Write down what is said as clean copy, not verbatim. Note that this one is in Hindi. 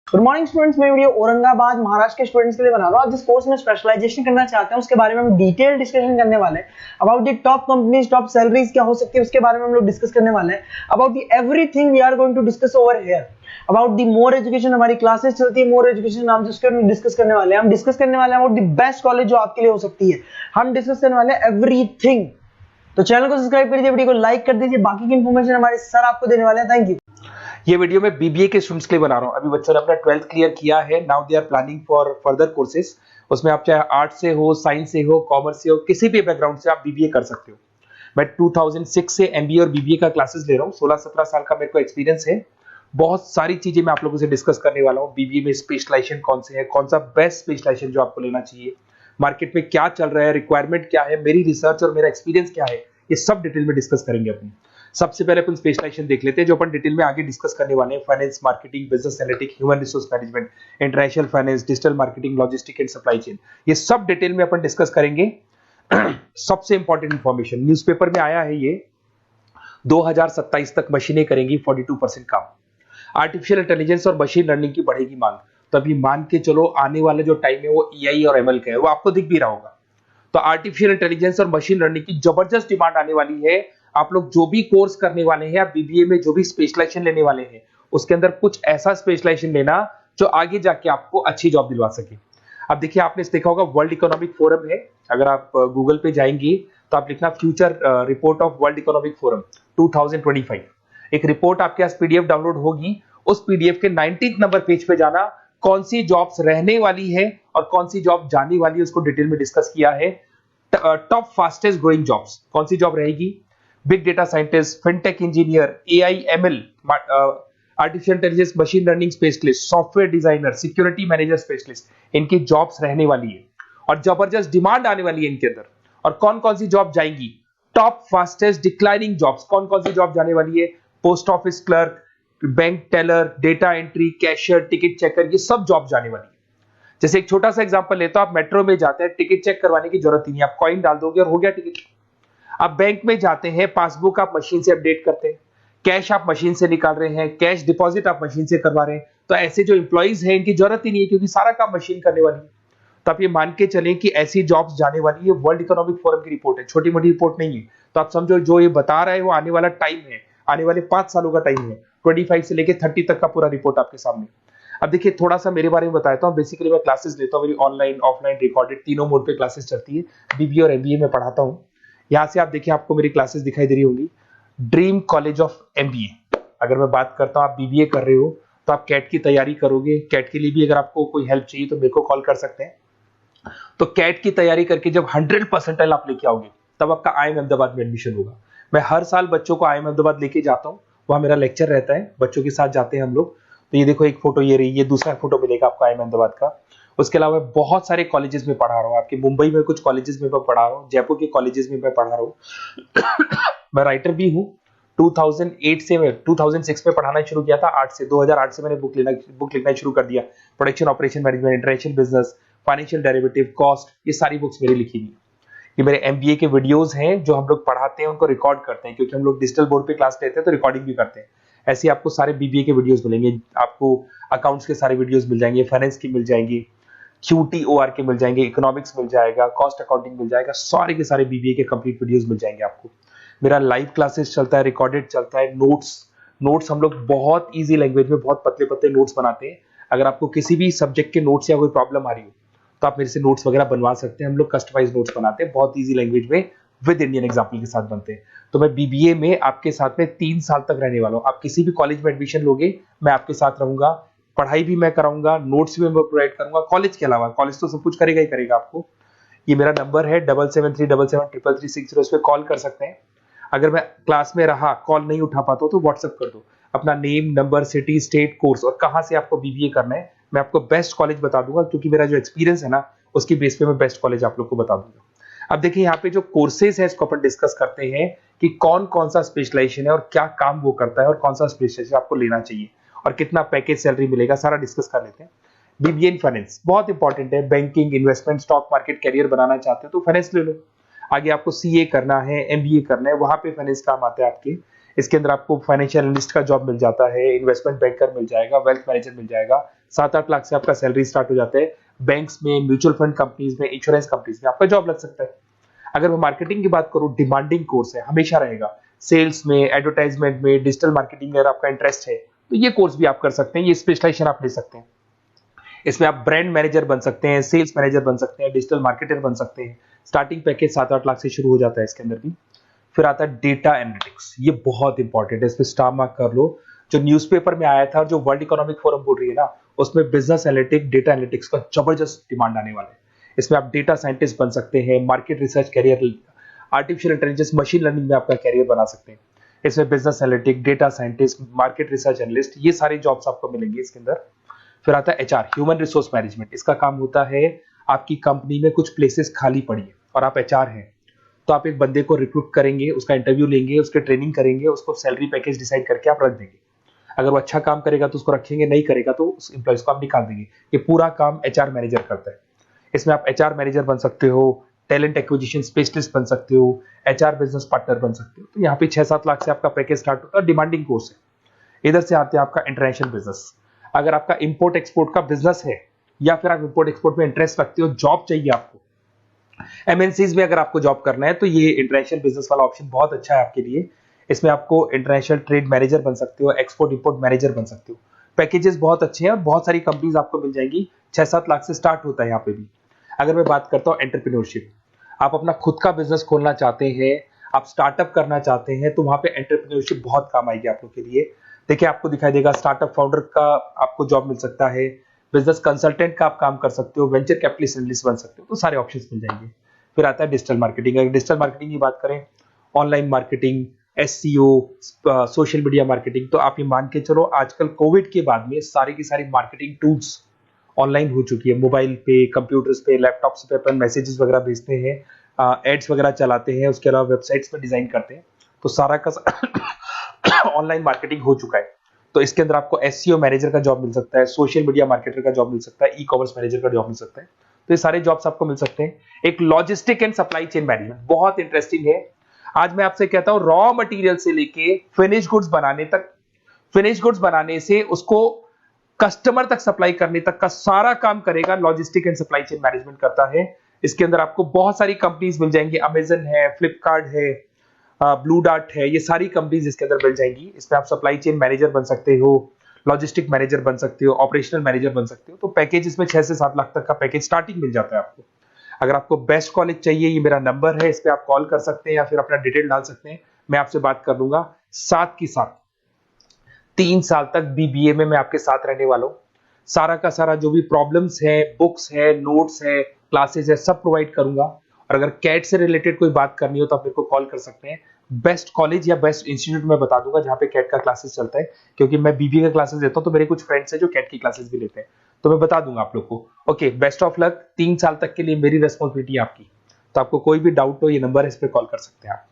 गुड मॉर्निंग स्टूडेंट्स, मैं वीडियो औरंगाबाद महाराष्ट्र के स्टूडेंट्स के लिए बना रहा हूँ। जिस कोर्स में स्पेशलाइजेशन करना चाहते हैं उसके बारे में हम डिटेल डिस्कशन करने वाले हैं। About the top companies, top salaries क्या हो सकती है उसके बारे में हम लोग डिस्कस करने वाले हैं। About the everything we are going to discuss over here. About the more education, हमारी क्लासेस चलती है मोर एजुकेशन नाम से, उसके बारे डिस्कस करने वाले हैं। हम डिस्कस करने वाले हैं अबाउट द बेस्ट कॉलेज जो आपके लिए हो सकती है। हम डिस्कस करने वाले हैं एवरीथिंग। तो चैनल को सब्सक्राइब कर दीजिए, वीडियो को लाइक कर दीजिए। बाकी की इंफॉर्मेशन हमारे सर आपको देने वाले हैं। Thank you. ये वीडियो मैं बीबीए के स्टूडेंट्स के लिए बना रहा हूँ। अभी बच्चों ने अपना 12th क्लियर किया है, now they are planning for further courses. उसमें आप चाहे आर्ट से हो, साइंस से हो, कॉमर्स से हो, किसी भी बैकग्राउंड से आप बीबीए कर सकते हो। मैं 2006 से एमबीए और बीबीए का क्लासेस ले रहा हूँ। 16-17 साल का मेरे को एक्सपीरियंस है। बहुत सारी चीजें मैं आप लोगों से डिस्कस करने वाला हूँ। बीबीए में स्पेशलाइजेशन कौन से है, कौन सा बेस्ट स्पेशलाइजेशन जो आपको लेना चाहिए, मार्केट में क्या चल रहा है, रिक्वायरमेंट क्या है, मेरी रिसर्च और मेरा एक्सपीरियंस क्या है, ये सब डिटेल में डिस्कस करेंगे अपनी। सबसे पहले अपन स्पेशलाइजेशन देख लेते हैं जो अपन डिटेल में आगे डिस्कस करने वाले हैं। Finance, marketing, business analytics, human resource management, international finance, digital marketing, logistic and supply chain, ये सब डिटेल में अपन डिस्कस करेंगे। सबसे इंपॉर्टेंट इंफॉर्मेशन न्यूज़पेपर में आया है, ये 2027 तक मशीनें करेंगी 42% काम। आर्टिफिशियल इंटेलिजेंस और मशीन लर्निंग की बढ़ेगी मांग। तो अभी मान के चलो आने वाला जो टाइम है वो एआई और एमएल का है, वो आपको दिख भी रहा होगा। तो आर्टिफिशियल इंटेलिजेंस और मशीन लर्निंग की जबरदस्त डिमांड आने वाली है। आप लोग जो भी कोर्स करने वाले हैं, आप बीबीए में जो भी स्पेशलाइजेशन लेने वाले हैं, उसके अंदर कुछ ऐसा स्पेशलाइजेशन लेना जो आगे जाके आपको अच्छी जॉब दिलवा सके। अब देखिए, आपने देखा होगा वर्ल्ड इकोनॉमिक फोरम है। अगर आप गूगल पे जाएंगे तो आप लिखना future report of world economic forum 2025। एक रिपोर्ट आपके पास पीडीएफ डाउनलोड होगी। उस पीडीएफ के 19 नंबर पेज पे जाना, कौन सी जॉब्स रहने वाली है और कौन सी जॉब जाने वाली है उसको डिटेल में डिस्कस किया है। टॉप फास्टेस्ट ग्रोइंग जॉब्स, कौन सी जॉब रहेगी, big data scientist, fintech engineer, AI ML, artificial intelligence, machine learning specialist, software designer, security manager specialist, इनकी जॉब्स रहने वाली है और जबरदस्त डिमांड आने वाली है इनके अंदर। और कौन कौन सी जॉब जाएंगी, टॉप फास्टेस्ट डिक्लाइनिंग जॉब्स, कौन कौन सी जॉब जाने वाली है, post office clerk, bank teller, data entry, cashier, ticket checker, ये सब जॉब जाने वाली है। जैसे एक छोटा सा एग्जांपल लेता हूं, आप मेट्रो में जाते हैं, टिकट चेक करवाने की जरूरत ही नहीं, आप कॉइन डाल दोगे और हो गया टिकट। आप बैंक में जाते हैं, पासबुक आप मशीन से अपडेट करते हैं, कैश आप मशीन से निकाल रहे हैं, कैश डिपॉजिट आप मशीन से करवा रहे हैं। तो ऐसे जो एम्प्लॉइज हैं इनकी जरूरत ही नहीं है, क्योंकि सारा काम मशीन करने वाली है। तो आप ये मान के चलें कि ऐसी जॉब्स जाने वाली है। वर्ल्ड इकोनॉमिक फोरम की रिपोर्ट है, छोटी मोटी रिपोर्ट नहीं है। तो आप समझो जो ये बता रहा है वो आने वाला टाइम है, आने वाले 5 सालों का टाइम है। 25 से लेके 30 तक का पूरा रिपोर्ट आपके सामने। अब देखिए, थोड़ा सा मेरे बारे में बताता हूँ। बेसिकली मैं क्लासेस लेता हूँ, मेरी ऑनलाइन, ऑफलाइन, रिकॉर्डेड, तीनों मोड पे क्लासेस चलती है। बीबीए और एमबीए में पढ़ाता हूँ। यहाँ से आप देखिए, आपको मेरी क्लासेस दिखाई दे रही होंगी। Dream college of MBA. अगर मैं बात करता हूँ, आप बीबीए कर रहे हो तो आप कैट की तैयारी करोगे। कैट के लिए भी अगर आपको कोई हेल्प चाहिए तो मेरे को कॉल कर सकते हैं। तो कैट की तैयारी करके जब 100% आप लेके आओगे तब आपका आईएम अहमदाबाद में एडमिशन होगा। मैं हर साल बच्चों को आईएम अहमदाबाद लेके जाता हूँ, वहां मेरा लेक्चर रहता है, बच्चों के साथ जाते हैं हम लोग। तो ये देखो, एक फोटो ये रही, ये दूसरा फोटो मिलेगा आपको आईएम अहमदाबाद का। उसके अलावा बहुत सारे कॉलेजेस में पढ़ा रहा हूँ। आपके मुंबई में कुछ कॉलेजेस में मैं पढ़ा रहा हूँ, जयपुर के कॉलेजेस में मैं पढ़ा रहा हूँ। मैं राइटर भी हूँ। 2008 से मैं 2006 में पढ़ाना शुरू किया था। 2008 से मैंने बुक लिखना शुरू कर दिया। Production operation management, international business, financial derivative, cost, ये सारी बुक्स मेरी लिखी हुई। ये मेरे एमबीए के वीडियोस हैं जो हम लोग पढ़ाते हैं, उनको रिकॉर्ड करते हैं, क्योंकि हम लोग डिजिटल बोर्ड पे क्लास लेते हैं तो रिकॉर्डिंग भी करते हैं। ऐसे आपको सारे बीबीए के वीडियोस मिलेंगे। आपको अकाउंट्स के सारे वीडियोस मिल जाएंगे, फाइनेंस की मिल जाएंगी, क्यूटीओआर के मिल जाएंगे, इकोनॉमिक्स मिल जाएगा, कॉस्ट अकाउंटिंग मिल जाएगा। सारे के सारे बीबीए के कंप्लीट वीडियोस मिल जाएंगे आपको। मेरा लाइव क्लासेस चलता है, रिकॉर्डेड चलता है। नोट्स हम लोग बहुत ईजी लैंग्वेज में बहुत पतले पतले नोट्स बनाते हैं। अगर आपको किसी भी सब्जेक्ट के नोट्स या कोई प्रॉब्लम आ रही हो तो आप मेरे से नोट्स वगैरह बनवा सकते हैं। हम लोग कस्टमाइज नोट्स बनाते हैं, बहुत इजी लैंग्वेज में, विद इंडियन एग्जाम्पल के साथ बनते हैं। तो मैं बीबीए में आपके साथ में 3 साल तक रहने वाला हूँ। आप किसी भी कॉलेज में एडमिशन लोगे, मैं आपके साथ रहूंगा, पढ़ाई भी मैं कराऊंगा, नोट्स भी मैं प्रोवाइड करूंगा। कॉलेज के अलावा, कॉलेज तो सब कुछ करेगा ही करेगा आपको। ये मेरा नंबर है 7737733360, इस पे कॉल कर सकते हैं। अगर मैं क्लास में रहा, कॉल नहीं उठा पाता तो व्हाट्सएप कर दो अपना name, number, city, state, course और कहां से आपको बीबीए करना है। मैं आपको बेस्ट कॉलेज बता दूंगा, क्योंकि मेरा जो एक्सपीरियंस है ना, उसकी बेस पे मैं बेस्ट कॉलेज आप लोग को बता दूंगा। अब देखिए, यहाँ पे जो कोर्सेज है इसको अपन डिस्कस करते हैं कि कौन कौन सा स्पेशलाइजेशन है और क्या काम वो करता है और कौन सा स्पेशलाइजेशन आपको लेना चाहिए और कितना पैकेज सैलरी मिलेगा, सारा डिस्कस कर लेते हैं। बीबीए इन फाइनेंस बहुत इंपॉर्टेंट है। Banking, investment, stock market career बनाना चाहते हो तो फाइनेंस ले लो। आगे आपको सीए करना है, एमबीए करना है, वहां पे फाइनेंस काम आता है आपके। इसके अंदर आपको फाइनेंशियल एनालिस्ट का जॉब मिल जाता है, इन्वेस्टमेंट बैंकर मिल जाएगा, वेल्थ मैनेजर मिल जाएगा, 7-8 लाख से आपका सैलरी स्टार्ट हो जाता है। बैंक्स में, म्यूचुअल फंड कंपनीज में, इंश्योरेंस कंपनीज में आपका जॉब लग सकता है। अगर मैं मार्केटिंग की बात करूं, डिमांडिंग कोर्स है, हमेशा रहेगा। सेल्स में, एडवर्टाइजमेंट में, डिजिटल मार्केटिंग में अगर आपका इंटरेस्ट है तो ये कोर्स भी आप कर सकते हैं, ये स्पेशलाइजेशन आप ले सकते हैं। इसमें आप ब्रांड मैनेजर बन सकते हैं, सेल्स मैनेजर बन सकते हैं, डिजिटल मार्केटर बन सकते हैं। स्टार्टिंग पैकेज 7-8 लाख से शुरू हो जाता है इसके अंदर भी। फिर आता है डेटा एनालिटिक्स, ये बहुत इंपॉर्टेंट है, इस पर स्टार मार्क कर लो। जो न्यूज़पेपर में आया था और जो वर्ल्ड इकोनॉमिक फोरम बोल रही है ना, उसमें बिजनेस एनालिटिक, डेटा एनालिटिक्स का जबरदस्त डिमांड आने वाला है। इसमें आप डेटा साइंटिस्ट बन सकते हैं, market research career, artificial intelligence, machine learning में आपका कैरियर बना सकते हैं। इसमें business analytic, data scientist, market research analyst, ये सारे जॉब्स आपको मिलेंगे इसके अंदर। फिर आता है एचआर, ह्यूमन रिसोर्स मैनेजमेंट। इसका काम होता है, आपकी कंपनी में कुछ प्लेसेस खाली पड़ी है और आप एचआर हैं, तो आप एक बंदे को रिक्रूट करेंगे, उसका इंटरव्यू लेंगे, उसके ट्रेनिंग करेंगे, उसको सैलरी पैकेज डिसाइड करके आप रख देंगे। अगर वो अच्छा काम करेगा तो उसको रखेंगे, नहीं करेगा तो उस एम्प्लॉइज को आप निकाल देंगे। ये पूरा काम एचआर मैनेजर करता है। इसमें आप एचआर मैनेजर बन सकते हो, टैलेंट एक्विजिशन स्पेशलिस्ट बन सकते हो, एचआर बिजनेस पार्टनर बन सकते हो। तो यहाँ पे 6-7 लाख से आपका पैकेज स्टार्ट होता है, डिमांडिंग कोर्स है। इधर से आते हैं आपका इंटरनेशनल बिजनेस। अगर आपका इंपोर्ट एक्सपोर्ट का बिजनेस है या फिर आप इंपोर्ट एक्सपोर्ट में इंटरेस्ट रखते हो, जॉब चाहिए आपको, एमएनसीज में अगर आपको जॉब करना है, तो ये इंटरनेशनल बिजनेस वाला ऑप्शन बहुत अच्छा है आपके लिए। इसमें आपको इंटरनेशनल ट्रेड मैनेजर बन सकते हो, एक्सपोर्ट इंपोर्ट मैनेजर बन सकते हो। पैकेजेस बहुत अच्छे हैं और बहुत सारी कंपनीज आपको मिल जाएंगी। 6-7 लाख से स्टार्ट होता है यहाँ पे भी। अगर मैं बात करता हूँ एंटरप्रेन्योरशिप, आप अपना खुद का बिजनेस खोलना चाहते हैं, आप स्टार्टअप करना चाहते हैं, तो वहां पे एंटरप्रेन्योरशिप बहुत काम आएगी आप लोग के लिए। देखिए, आपको दिखाई देगा स्टार्टअप फाउंडर का आपको जॉब मिल सकता है, बिजनेस कंसल्टेंट का आप काम कर सकते हो, वेंचर कैपिटलिस्ट एनालिस्ट बन सकते हो, तो सारे ऑप्शंस मिल जाएंगे। फिर आता है डिजिटल मार्केटिंग। अगर डिजिटल मार्केटिंग की बात करें, online marketing, SEO, social media marketing, तो आप ये मान के चलो आजकल कोविड के बाद में सारी की सारी मार्केटिंग टूल्स ऑनलाइन हो चुकी है। मोबाइल पे, कंप्यूटर्स पे, लैपटॉप्स पे अपन मैसेजेस वगैरह भेजते हैं, एड्स वगैरह चलाते हैं, उसके अलावा वेबसाइट्स पे डिजाइन करते हैं, तो सारा का ऑनलाइन मार्केटिंग हो चुका है। तो इसके अंदर आपको एसईओ मैनेजर का जॉब मिल सकता है, सोशल मीडिया मार्केटर का जॉब मिल सकता है, ई कॉमर्स मैनेजर का जॉब मिल सकता है। तो ये सारे जॉब्स आपको मिल सकते हैं। एक logistic and supply chain management बहुत इंटरेस्टिंग है। आज मैं आपसे कहता हूं, रॉ मटेरियल से लेके फिनिश गुड्स बनाने तक, फिनिश गुड्स बनाने से उसको कस्टमर तक सप्लाई करने तक का सारा काम करेगा logistic and supply chain management करता है। इसके अंदर आपको बहुत सारी कंपनीज मिल जाएंगी, अमेजन है, फ्लिपकार्ट है, ब्लू डार्ट है, ये सारी कंपनीज इसके अंदर मिल जाएंगी। इसमें आप सप्लाई चेन मैनेजर बन सकते हो, लॉजिस्टिक मैनेजर बन सकते हो, ऑपरेशनल मैनेजर बन सकते हो। तो पैकेज इसमें 6 से 7 लाख तक का पैकेज स्टार्टिंग मिल जाता है आपको। अगर आपको बेस्ट कॉलेज चाहिए, ये मेरा नंबर है, इस पे आप कॉल कर सकते हैं या फिर अपना डिटेल डाल सकते हैं, मैं आपसे बात कर लूंगा। साथ की साथ 3 साल तक बीबीए में मैं आपके साथ रहने वाला हूं। सारा का सारा जो भी प्रॉब्लम्स है, बुक्स है, नोट्स है, क्लासेस है, सब प्रोवाइड करूंगा। और अगर कैट से रिलेटेड कोई बात करनी हो तो आप मेरे को कॉल कर सकते हैं। बेस्ट कॉलेज या बेस्ट इंस्टीट्यूट में बता दूंगा जहां पे कैट का क्लासेस चलता है, क्योंकि मैं बीबीए का क्लासेस देता हूं, तो मेरे कुछ फ्रेंड्स हैं जो कैट की क्लासेस भी लेते हैं, तो मैं बता दूंगा आप लोग को। Okay, best of luck. 3 साल तक के लिए मेरी रेस्पॉन्सिबिलिटी आपकी। तो आपको कोई भी डाउट हो, ये नंबर है, इस पे कॉल कर सकते हैं आप।